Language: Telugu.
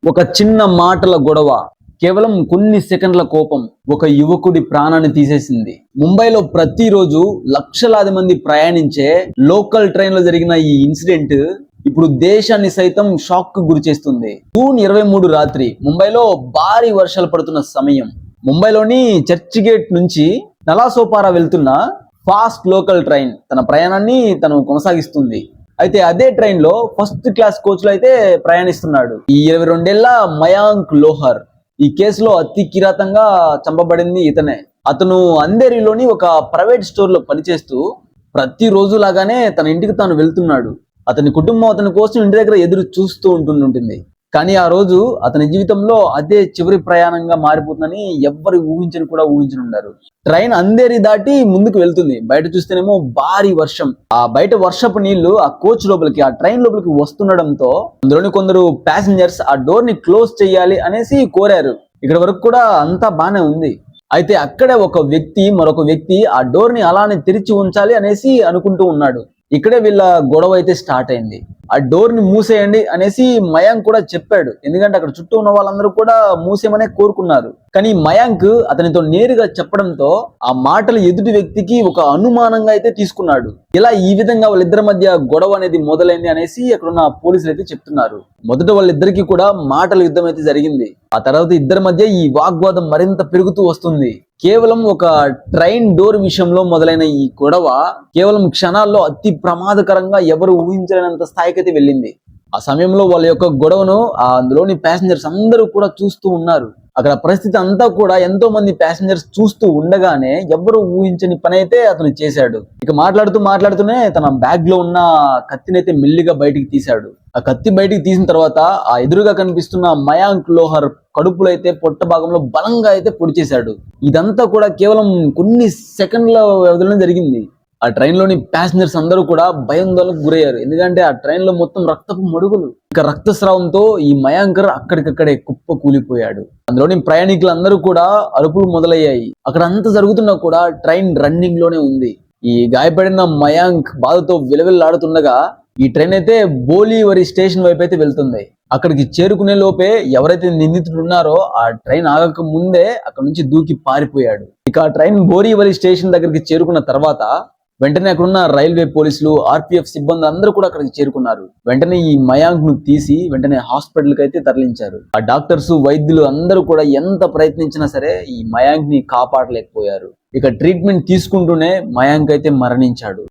ఒక చిన్న మాటల గొడవ కేవలం కొన్ని సెకండ్ల కోపం ఒక యువకుడి ప్రాణాన్ని తీసేసింది. ముంబైలో ప్రతిరోజు లక్షలాది మంది ప్రయాణించే లోకల్ ట్రైన్ లో జరిగిన ఈ ఇన్సిడెంట్ ఇప్పుడు దేశాన్ని సైతం షాక్ కు గురి చేస్తుంది. జూన్ 23 రాత్రి ముంబైలో భారీ వర్షాలు పడుతున్న సమయం. ముంబైలోని చర్చ్ గేట్ నుంచి నలాసోపారా వెళ్తున్న ఫాస్ట్ లోకల్ ట్రైన్ తన ప్రయాణాన్ని తను కొనసాగిస్తుంది. అయితే అదే ట్రైన్ లో ఫస్ట్ క్లాస్ కోచ్ లో అయితే ప్రయాణిస్తున్నాడు ఈ 22 ఏళ్ల మయాంక్ లోహర్. ఈ కేసులో అతి కిరాతంగా చంపబడింది ఇతనే. అతను అంధేరిలోని ఒక ప్రైవేట్ స్టోర్ లో పనిచేస్తూ ప్రతి రోజు లాగానే తన ఇంటికి తాను వెళ్తున్నాడు. అతని కుటుంబం అతని కోసం ఇంటి దగ్గర ఎదురు చూస్తూ ఉంటుంది. కానీ ఆ రోజు అతని జీవితంలో అదే చివరి ప్రయాణంగా మారిపోతుందని ఎవ్వరు ఊహించనుండారు. ట్రైన్ అంధేరి దాటి ముందుకు వెళ్తుంది. బయట చూస్తేనేమో భారీ వర్షం. ఆ బయట వర్షపు నీళ్లు ఆ కోచ్ లోపలికి, ఆ ట్రైన్ లోపలికి వస్తుండడంతో అందులోని కొందరు ప్యాసింజర్స్ ఆ డోర్ ని క్లోజ్ చేయాలి అనేసి కోరారు. ఇక్కడ వరకు కూడా అంతా బానే ఉంది. అయితే అక్కడే మరొక వ్యక్తి ఆ డోర్ ని అలానే తెరిచి ఉంచాలి అనేసి అనుకుంటూ ఉన్నాడు. ఇక్కడే వీళ్ళ గొడవ అయితే స్టార్ట్ అయింది. ఆ డోర్ ని మూసేయండి అనేసి మయాంక్ కూడా చెప్పాడు. ఎందుకంటే అక్కడ చుట్టూ ఉన్న వాళ్ళందరూ కూడా మూసేయమనే కోరుకున్నారు. కానీ మయాంక్ అతనితో నేరుగా చెప్పడంతో ఆ మాటలు ఎదుటి వ్యక్తికి ఒక అనుమానంగా అయితే తీసుకున్నాడు. ఇలా ఈ విధంగా వాళ్ళిద్దరి మధ్య గొడవ అనేది మొదలైంది అనేసి అక్కడున్న పోలీసులు అయితే చెప్తున్నారు. మొదట వాళ్ళిద్దరికి కూడా మాటల యుద్ధం అయితే జరిగింది. ఆ తర్వాత ఇద్దరి మధ్య ఈ వాగ్వాదం మరింత పెరుగుతూ వస్తుంది. కేవలం ఒక ట్రైన్ డోర్ విషయంలో మొదలైన ఈ గొడవ కేవలం క్షణాల్లో అతి ప్రమాదకరంగా ఎవరు ఊహించలేనంత స్థాయికి అయితే వెళ్ళింది. ఆ సమయంలో వాళ్ళ యొక్క గొడవను అందులోని ప్యాసింజర్స్ అందరూ కూడా చూస్తూ ఉన్నారు. అక్కడ పరిస్థితి అంతా కూడా ఎంతో మంది ప్యాసింజర్స్ చూస్తూ ఉండగానే ఎవ్వరూ ఊహించని పని అయితే అతను చేశాడు. ఇక మాట్లాడుతూనే తన బ్యాగ్ లో ఉన్న కత్తిని అయితే మెల్లిగా బయటికి తీశాడు. ఆ కత్తి బయటికి తీసిన తర్వాత ఆ ఎదురుగా కనిపిస్తున్న మయాంక్ లోహర్ కడుపులో అయితే పొట్ట భాగంలో బలంగా అయితే పొడి చేశాడు. ఇదంతా కూడా కేవలం కొన్ని సెకండ్ల వ్యవధిలోనే జరిగింది. ఆ ట్రైన్ లోని ప్యాసింజర్స్ అందరూ కూడా భయాందోళనకు గురయ్యారు. ఎందుకంటే ఆ ట్రైన్ లో మొత్తం రక్తపు మడుగులు. ఇక రక్తస్రావంతో ఈ మయాంకర్ అక్కడికక్కడే కుప్ప కూలిపోయాడు. అందులోని ప్రయాణికులందరూ కూడా అరుపులు మొదలయ్యాయి. అక్కడ అంతా జరుగుతున్నా కూడా ట్రైన్ రన్నింగ్ లోనే ఉంది. ఈ గాయపడిన మయాంక్ బాధతో విలవిల్లాడుతుండగా ఈ ట్రైన్ అయితే బోలీవరి స్టేషన్ వైపు అయితే వెళ్తుంది. అక్కడికి చేరుకునే లోపే ఎవరైతే నిందితులు ఉన్నారో ఆ ట్రైన్ ఆగక ముందే అక్కడ నుంచి దూకి పారిపోయాడు. ఇక ఆ ట్రైన్ బోరీవలి స్టేషన్ దగ్గరికి చేరుకున్న తర్వాత వెంటనే అక్కడున్న రైల్వే పోలీసులు, ఆర్పిఎఫ్ సిబ్బంది అందరూ కూడా అక్కడికి చేరుకున్నారు. వెంటనే ఈ మయాంక్ ను తీసి వెంటనే హాస్పిటల్ కి అయితే తరలించారు. ఆ డాక్టర్స్, వైద్యులు అందరూ కూడా ఎంత ప్రయత్నించినా సరే ఈ మయాంక్ ని కాపాడలేకపోయారు. ఇక ట్రీట్మెంట్ తీసుకుంటూనే మయాంక్ అయితే మరణించాడు.